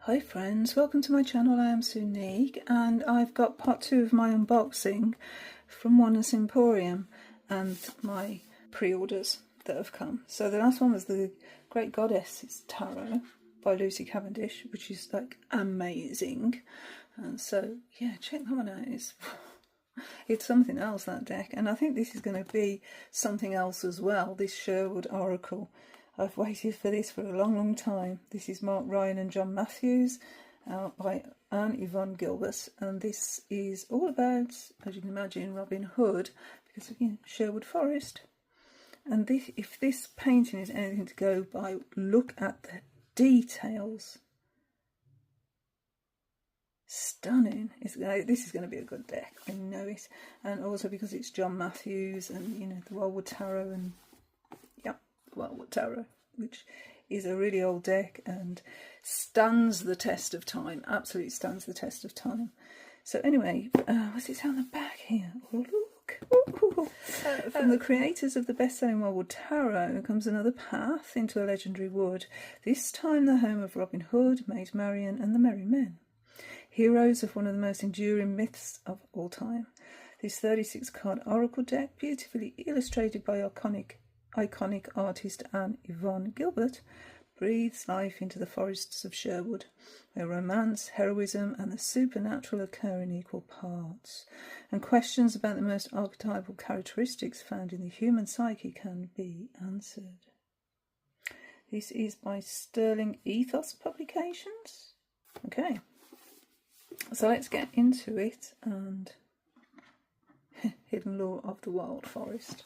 Hi friends, welcome to my channel. I am Sunique and I've got part 2 of my unboxing from Oneness Emporium and my pre-orders that have come. So the last one was the Great Goddesses Tarot by Lucy Cavendish, which is like amazing. And so yeah, check that one out. It's something else, that deck, and I think this is going to be something else as well, this Sherwood Oracle. I've waited for this for a long time. This is Mark Ryan and John Matthews by Yvonne Gilbert, and this is all about, as you can imagine, Robin Hood, because of Sherwood Forest. And this, if this painting is anything to go by, look at the details. Stunning. This is going to be a good deck, I know it. And also because it's John Matthews and the Wildwood Tarot, and Wildwood Tarot, which is a really old deck and stands the test of time, absolutely stands the test of time. So anyway, what's it on the back here? Oh, look. Ooh. From the creators of the best-selling Wildwood Tarot comes another path into a legendary wood, this time the home of Robin Hood, Maid Marian and the Merry Men, heroes of one of the most enduring myths of all time. This 36-card oracle deck, beautifully illustrated by iconic artist Yvonne Gilbert, breathes life into the forests of Sherwood, where romance, heroism and the supernatural occur in equal parts, and questions about the most archetypal characteristics found in the human psyche can be answered. This is by Sterling Ethos Publications. Okay, so let's get into it. And Hidden Lore of the Wild Forest.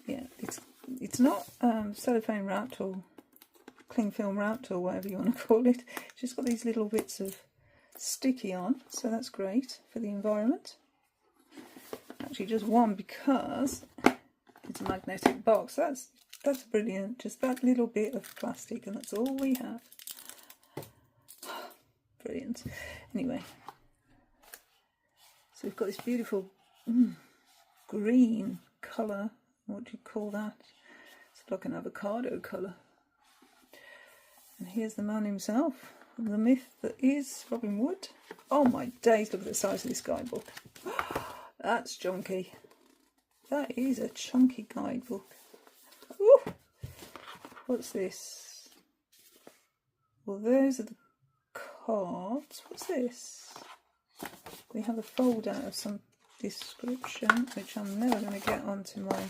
Yeah, it's not cellophane wrapped or cling film wrapped or whatever you want to call it. It's just got these little bits of sticky on, so that's great for the environment. Actually, just one because it's a magnetic box. That's brilliant. Just that little bit of plastic, and that's all we have. Brilliant. Anyway, so we've got this beautiful green colour. What do you call that? It's like an avocado colour. And here's the man himself, the myth that is Robin Hood. Oh my days, look at the size of this guidebook. That's chunky. That is a chunky guidebook. Ooh. What's this? Well, those are the cards. What's this? We have a fold out of some description, which I'm never going to get onto my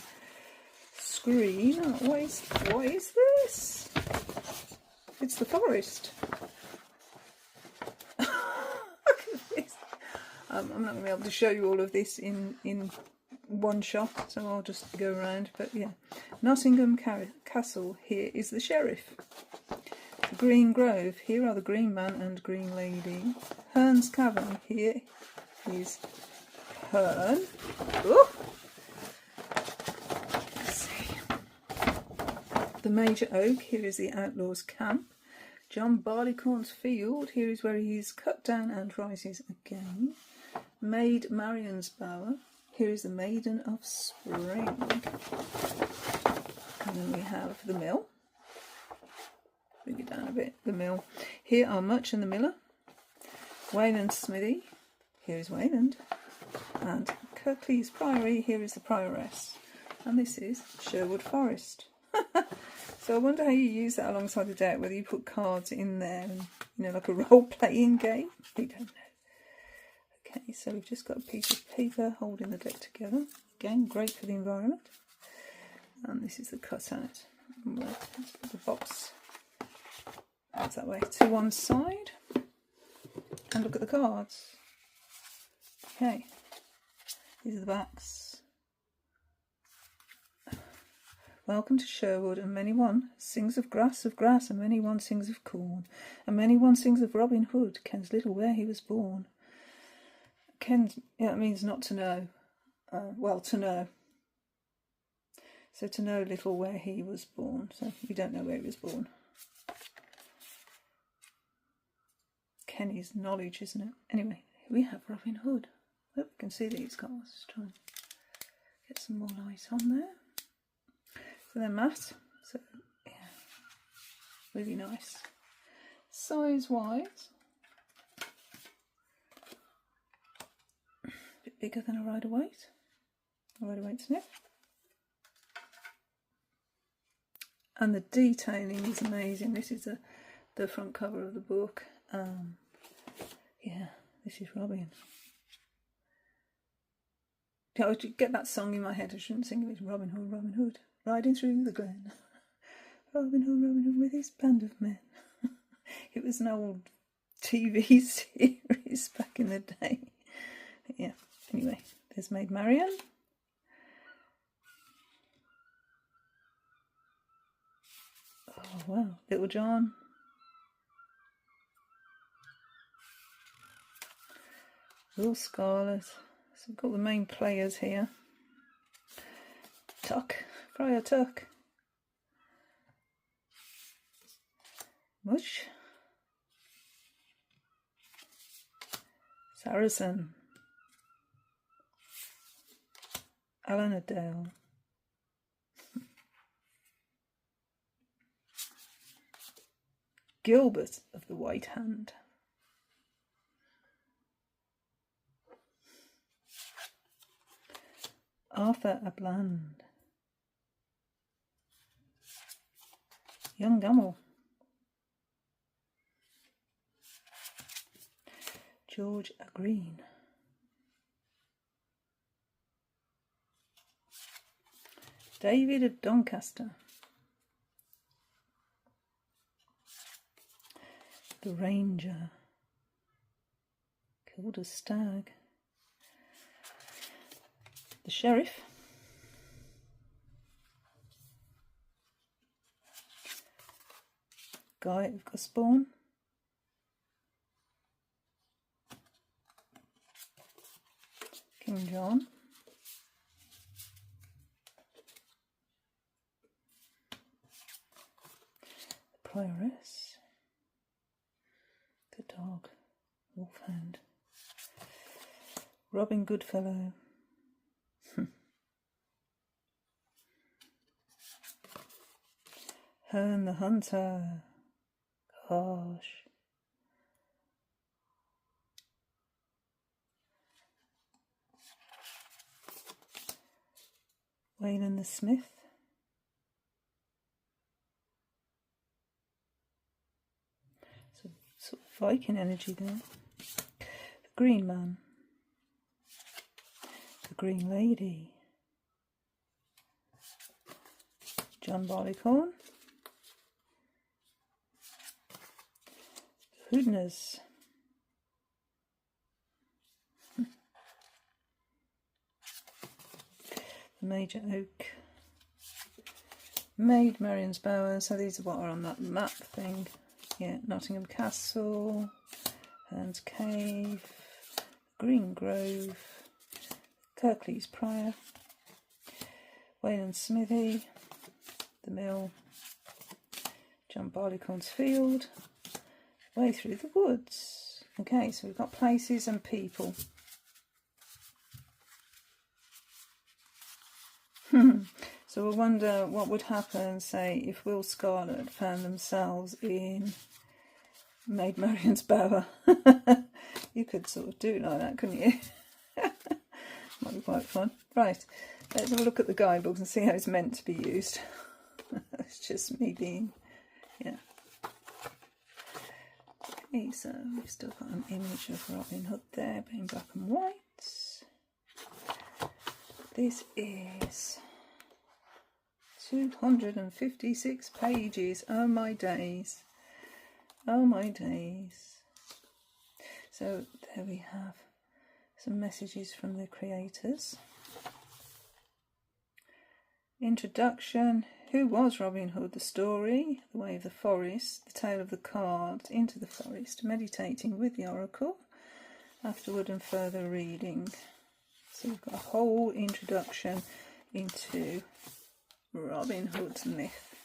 screen. What is this? It's the forest. Look at this. I'm not going to be able to show you all of this in one shot, so I'll just go around. But yeah, Nottingham Castle, here is the sheriff. The Green Grove, here are the Green Man and Green Lady. Hearn's Cavern, here is Hearn. Ooh. The Major Oak, here is the Outlaws' Camp. John Barleycorn's Field, here is where he is cut down and rises again. Maid Marian's Bower, here is the Maiden of Spring. And then we have the Mill. Bring it down a bit, the Mill. Here are Much and the Miller. Wayland's Smithy, here is Wayland. And Kirklees Priory, here is the Prioress. And this is Sherwood Forest. So I wonder how you use that alongside the deck, whether you put cards in there and, like a role-playing game. We don't know. Okay, so we've just got a piece of paper holding the deck together. Again, great for the environment. And this is the cutout. Let's put the box out that way to one side. And look at the cards. Okay, these are the backs. Welcome to Sherwood, and many one sings of grass, and many one sings of corn, and many one sings of Robin Hood, kens little where he was born. Kens, yeah, it means not to know. Well, to know. So to know little where he was born. So we don't know where he was born. Kenny's knowledge, isn't it? Anyway, here we have Robin Hood. Hope we can see these cards. Let's try and get some more light on there. So they're matte, so yeah, really nice. size wise, a bit bigger than a Rider-Waite Smith. And the detailing is amazing. This is the front cover of the book. Yeah, this is Robin. I get that song in my head. I shouldn't sing it. It's Robin Hood, riding through the glen. Robin Hood with his band of men. It was an old TV series back in the day. But yeah, anyway, there's Maid Marian. Oh wow, Little John. Will Scarlet. So we've got the main players here. Tuck, Friar Tuck. Mush. Saracen. Alan Adele. Gilbert of the White Hand. Arthur a Bland. Young Gummel. George a Green. David of Doncaster. The Ranger. Killed a stag. The Sheriff. Guy of Gusbourne. King John. The Prioress. The Dog. Wolfhound. Robin Goodfellow. Herne the Hunter. Gosh. Wayland the Smith. So, sort of Viking energy there. The Green Man. The Green Lady. John Barleycorn. The Hoodners. The Major Oak. Maid Marian's Bower. So these are what are on that map thing. Yeah, Nottingham Castle, Hearn's Cave, Green Grove, Kirklees Prior, Wayland Smithy, the Mill, John Barleycorn's Field, Way Through the Woods. Okay, so we've got places and people. So I wonder what would happen, say, if Will Scarlet found themselves in Maid Marian's Bower. You could sort of do it like that, couldn't you? Might be quite fun. Right, let's have a look at the guidebooks and see how it's meant to be used. It's just me being, yeah. Okay, so we've still got an image of Robin Hood there, being black and white. This is 256 pages. Oh my days. Oh my days. So there we have some messages from the creators. Introduction. Who was Robin Hood? The story, The Way of the Forest, The Tale of the Cards, Into the Forest, Meditating with the Oracle, afterward and further reading. So we've got a whole introduction into Robin Hood's myth.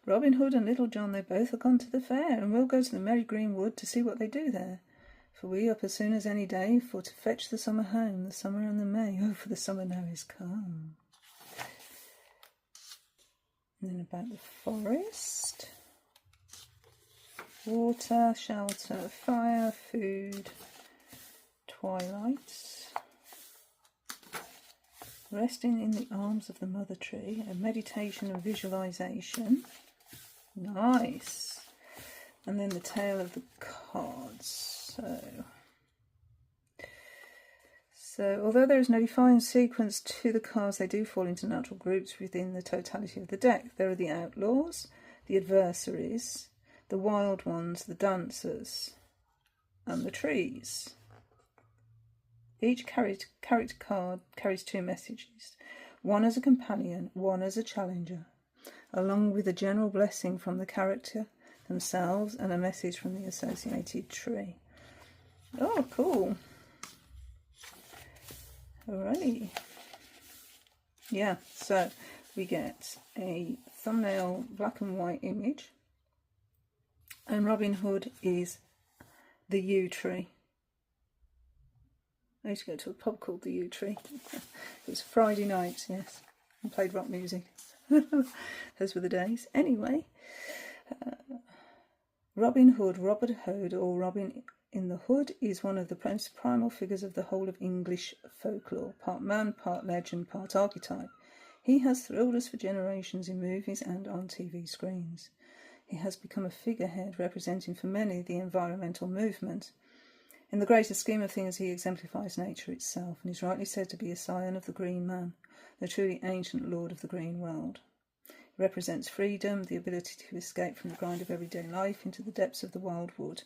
Robin Hood and Little John, they both have gone to the fair, and we'll go to the merry green wood to see what they do there. For we up as soon as any day, for to fetch the summer home, the summer and the May. Oh, for the summer now is come. And then about the forest. water, shelter, fire, food, twilight, resting in the arms of the mother tree, a meditation and visualization. Nice. And then the tail of the cards. So although there is no defined sequence to the cards, they do fall into natural groups within the totality of the deck. There are the outlaws, the adversaries, the wild ones, the dancers, and the trees. Each character card carries 2 messages, one as a companion, one as a challenger, along with a general blessing from the character themselves and a message from the associated tree. Oh, cool. Alrighty. Yeah, so we get a thumbnail black and white image, and Robin Hood is the yew tree. I used to go to a pub called the Yew Tree. It was Friday nights, yes, and played rock music. Those were the days. Anyway, Robin Hood, Robert Hood, or Robin in the Hood, is one of the primal figures of the whole of English folklore, part man, part legend, part archetype. He has thrilled us for generations in movies and on TV screens. He has become a figurehead representing for many the environmental movement. In the greater scheme of things, he exemplifies nature itself and is rightly said to be a scion of the Green Man, the truly ancient lord of the green world. He represents freedom, the ability to escape from the grind of everyday life into the depths of the wildwood,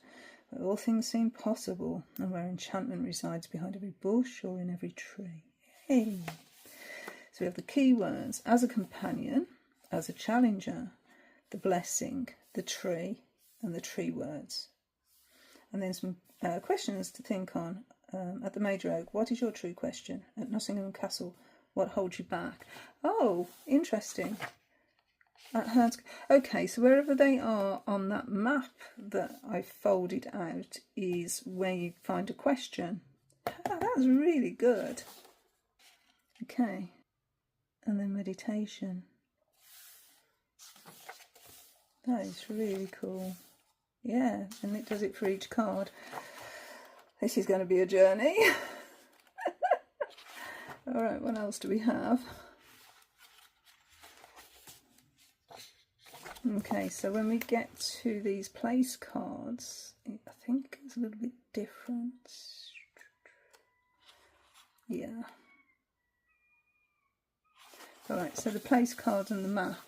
where all things seem possible and where enchantment resides behind every bush or in every tree. Hey! So we have the key words: as a companion, as a challenger, the blessing, the tree, and the tree words. And then some questions to think on. At the Major Oak, what is your true question? At Nottingham Castle, what holds you back? Oh, interesting. At Hertz. Okay, so wherever they are on that map that I folded out is where you find a question. Oh, that's really good. Okay, and then meditation. That is really cool. Yeah, and it does it for each card. This is going to be a journey. Alright, what else do we have? Okay, so when we get to these place cards, I think it's a little bit different. Yeah. Alright, so the place cards and the map.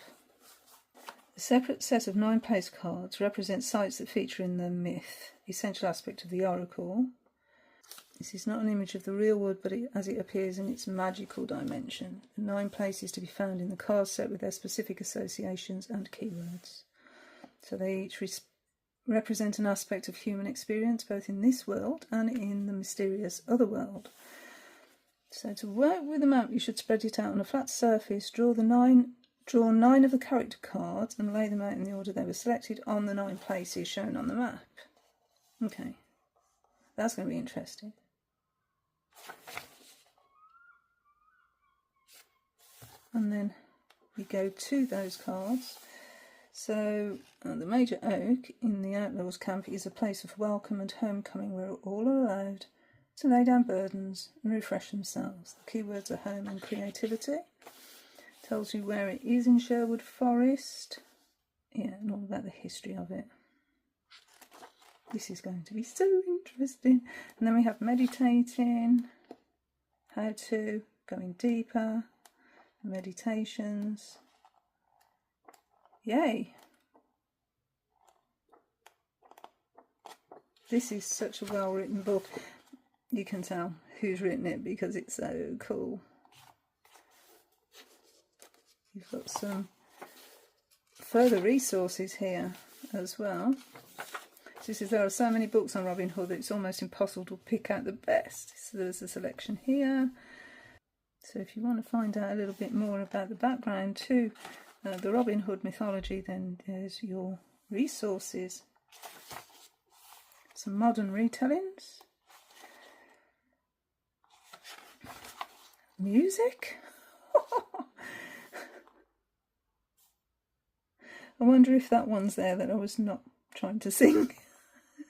A separate set of 9 place cards represent sites that feature in the myth, essential aspect of the oracle. This is not an image of the real world, but as it appears in its magical dimension. The 9 places to be found in the card set with their specific associations and keywords. So they each represent an aspect of human experience, both in this world and in the mysterious other world. So to work with the map, you should spread it out on a flat surface, draw 9 of the character cards and lay them out in the order they were selected on the 9 places shown on the map. Okay, that's going to be interesting. And then we go to those cards. So the Major Oak in the Outlaws camp is a place of welcome and homecoming where all are allowed to lay down burdens and refresh themselves. The keywords are home and creativity. Tells you where it is in Sherwood Forest. Yeah, and all about the history of it. This is going to be so interesting. And then we have meditating, how to, going deeper, meditations. Yay! This is such a well written book. You can tell who's written it because it's so cool. You've got some further resources here as well. There are so many books on Robin Hood that it's almost impossible to pick out the best. So there's a selection here. So if you want to find out a little bit more about the background to the Robin Hood mythology, then there's your resources. Some modern retellings. Music. I wonder if that one's there that I was not trying to sing.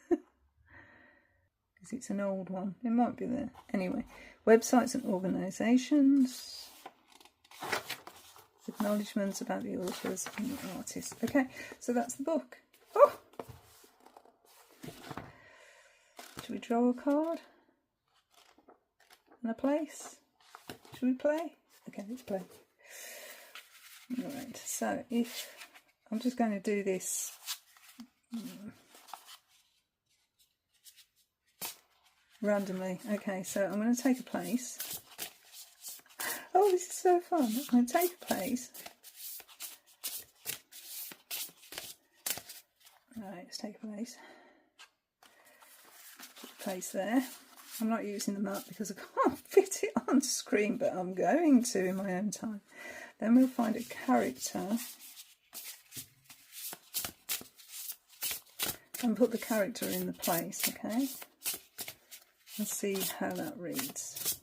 Because it's an old one. It might be there. Anyway, websites and organisations. Acknowledgements about the authors and the artists. Okay, so that's the book. Oh! Should we draw a card? And a place? Should we play? Okay, let's play. Alright, so if I'm just going to do this randomly. Okay, so I'm going to take a place. Oh, this is so fun. I'm going to take a place. Right, let's take a place. Put a place there. I'm not using the map because I can't fit it on screen, but I'm going to in my own time. Then we'll find a character and put the character in the place, okay? And see how that reads.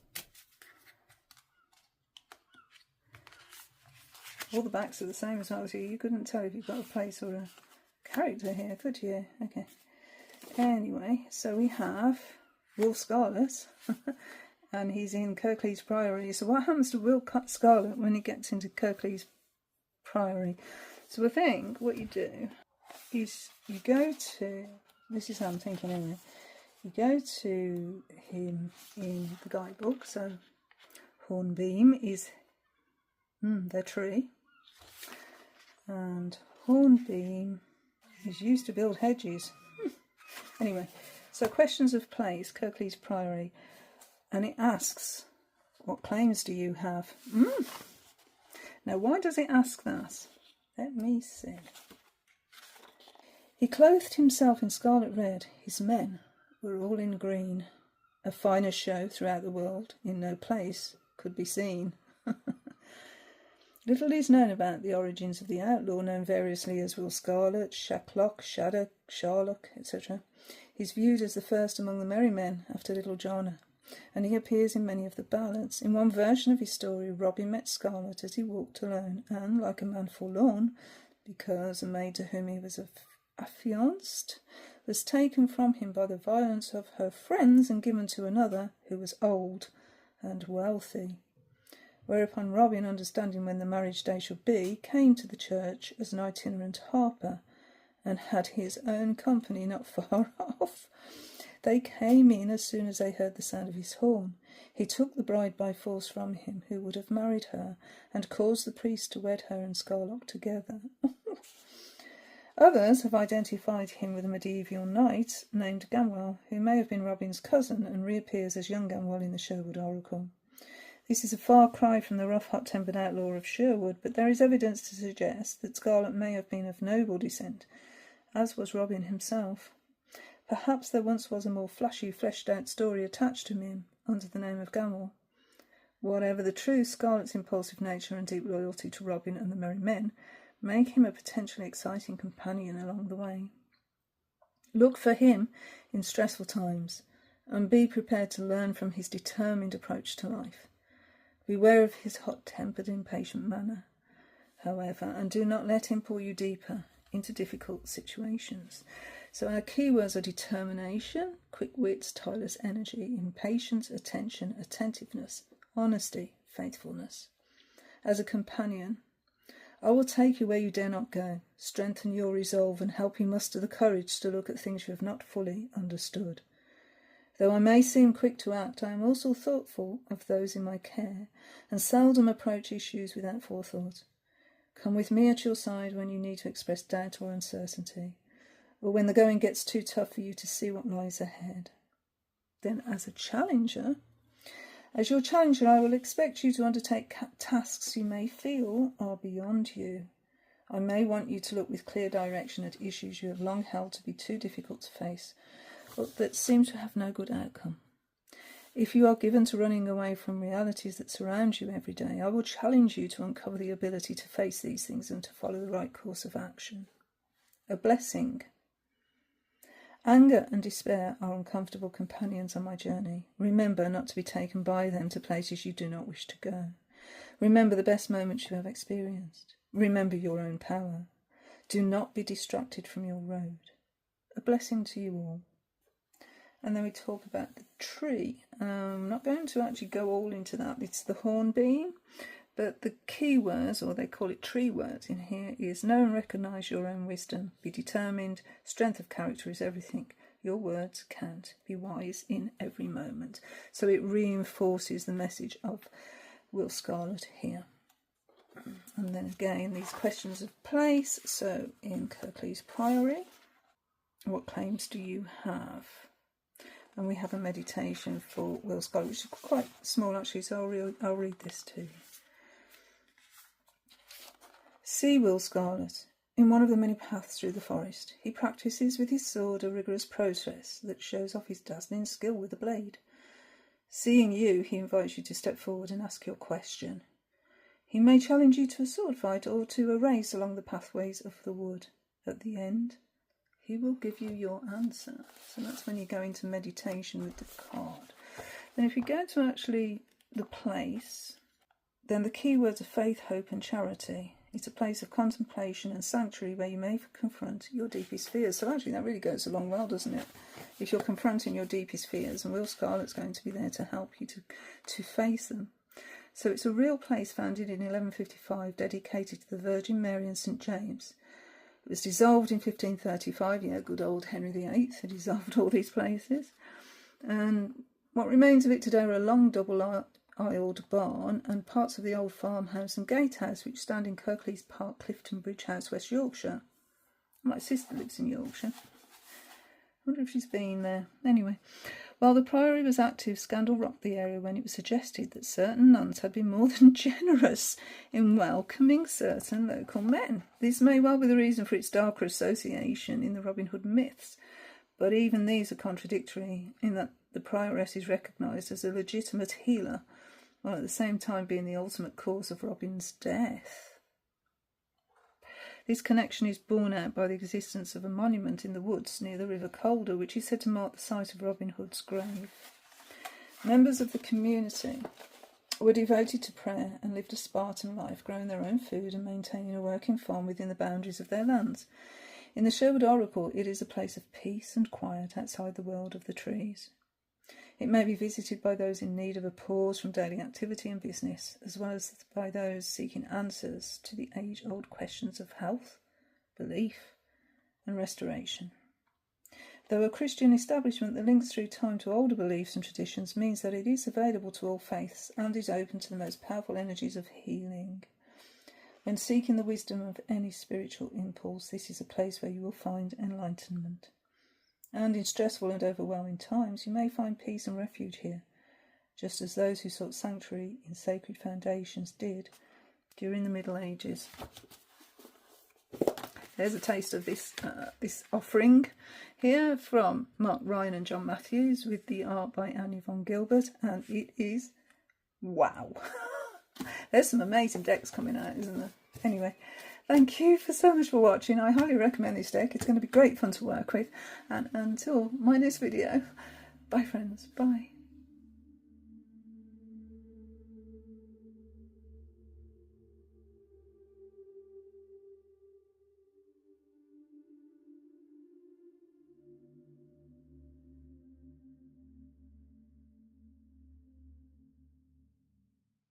All the backs are the same as well, so you couldn't tell if you've got a place or a character here, could you? Okay. Anyway, so we have Will Scarlet, and he's in Kirklees Priory. So what happens to Will Scarlet when he gets into Kirklees Priory? So I think what you do is you go to, this is how I'm thinking anyway, you go to him in the guidebook. So Hornbeam is their tree, and Hornbeam is used to build hedges. Anyway, so questions of place, Kirklees Priory, and it asks, what claims do you have? Now, why does it ask that? Let me see. He clothed himself in scarlet red. His men were all in green. A finer show throughout the world in no place could be seen. Little is known about the origins of the outlaw, known variously as Will Scarlet, Shacklock, Shaddock, Sharlock, etc. He's viewed as the first among the merry men after Little John, and he appears in many of the ballads. In one version of his story, Robin met Scarlet as he walked alone, and, like a man forlorn, because a maid to whom he was affianced was taken from him by the violence of her friends and given to another who was old and wealthy. Whereupon Robin, understanding when the marriage day should be, came to the church as an itinerant harper, and had his own company not far off. They came in as soon as they heard the sound of his horn. He took the bride by force from him, who would have married her, and caused the priest to wed her and Scarlock together. Others have identified him with a medieval knight named Gamwell, who may have been Robin's cousin and reappears as young Gamwell in the Sherwood Oracle. This is a far cry from the rough, hot-tempered outlaw of Sherwood, but there is evidence to suggest that Scarlet may have been of noble descent, as was Robin himself. Perhaps there once was a more flashy, fleshed-out story attached to him under the name of Gamwell. Whatever the truth, Scarlet's impulsive nature and deep loyalty to Robin and the merry men make him a potentially exciting companion along the way. Look for him in stressful times, and be prepared to learn from his determined approach to life. Beware of his hot-tempered, impatient manner, however, and do not let him pull you deeper into difficult situations. So our keywords are determination, quick wits, tireless energy, impatience, attention, attentiveness, honesty, faithfulness. As a companion, I will take you where you dare not go, strengthen your resolve, and help you muster the courage to look at things you have not fully understood. Though I may seem quick to act, I am also thoughtful of those in my care, and seldom approach issues without forethought. Come with me at your side when you need to express doubt or uncertainty, or when the going gets too tough for you to see what lies ahead. Then as your challenger, I will expect you to undertake tasks you may feel are beyond you. I may want you to look with clear direction at issues you have long held to be too difficult to face, but that seem to have no good outcome. If you are given to running away from realities that surround you every day, I will challenge you to uncover the ability to face these things and to follow the right course of action. A blessing. Anger and despair are uncomfortable companions on my journey. Remember not to be taken by them to places you do not wish to go. Remember the best moments you have experienced. Remember your own power. Do not be distracted from your road. a blessing to you all. And then we talk about the tree. I'm not going to actually go all into that. It's the hornbeam. But the key words, or they call it tree words in here, is know and recognise your own wisdom. Be determined. Strength of character is everything. Your words count. Be wise in every moment. So it reinforces the message of Will Scarlet here. And then again, these questions of place. So in Kirklees Priory, what claims do you have? And we have a meditation for Will Scarlet, which is quite small actually, so I'll read this to you. See Will Scarlet. In one of the many paths through the forest, he practices with his sword a rigorous process that shows off his dazzling skill with the blade. Seeing you, he invites you to step forward and ask your question. He may challenge you to a sword fight or to a race along the pathways of the wood. At the end, he will give you your answer. So that's when you go into meditation with the card. Then if you go to actually the place, then the key words are faith, hope and charity. It's a place of contemplation and sanctuary where you may confront your deepest fears. So actually that really goes along well, doesn't it? If you're confronting your deepest fears, and Will Scarlet's going to be there to help you to face them. So it's a real place founded in 1155, dedicated to the Virgin Mary and St James. It was dissolved in 1535. Yeah, good old Henry VIII had dissolved all these places. And what remains of it today are a long double-aisled barn and parts of the old farmhouse and gatehouse which stand in Kirklees Park, Clifton Bridge House, West Yorkshire. My sister lives in Yorkshire. I wonder if she's been there. Anyway, while the priory was active, scandal rocked the area when it was suggested that certain nuns had been more than generous in welcoming certain local men. This may well be the reason for its darker association in the Robin Hood myths, but even these are contradictory in that the prioress is recognised as a legitimate healer, while at the same time being the ultimate cause of Robin's death. This connection is borne out by the existence of a monument in the woods near the River Calder, which is said to mark the site of Robin Hood's grave. Members of the community were devoted to prayer and lived a Spartan life, growing their own food and maintaining a working farm within the boundaries of their lands. In the Sherwood Oracle, it is a place of peace and quiet outside the world of the trees. It may be visited by those in need of a pause from daily activity and business, as well as by those seeking answers to the age-old questions of health, belief, and restoration. Though a Christian establishment that links through time to older beliefs and traditions means that it is available to all faiths and is open to the most powerful energies of healing. When seeking the wisdom of any spiritual impulse, this is a place where you will find enlightenment. And in stressful and overwhelming times, you may find peace and refuge here, just as those who sought sanctuary in sacred foundations did during the Middle Ages. There's a taste of this offering here from Mark Ryan and John Matthews with the art by Annie von Gilbert, and it is wow. There's some amazing decks coming out, isn't there? Anyway, thank you so much for watching. I highly recommend this deck. It's going to be great fun to work with. And until my next video, bye friends, bye.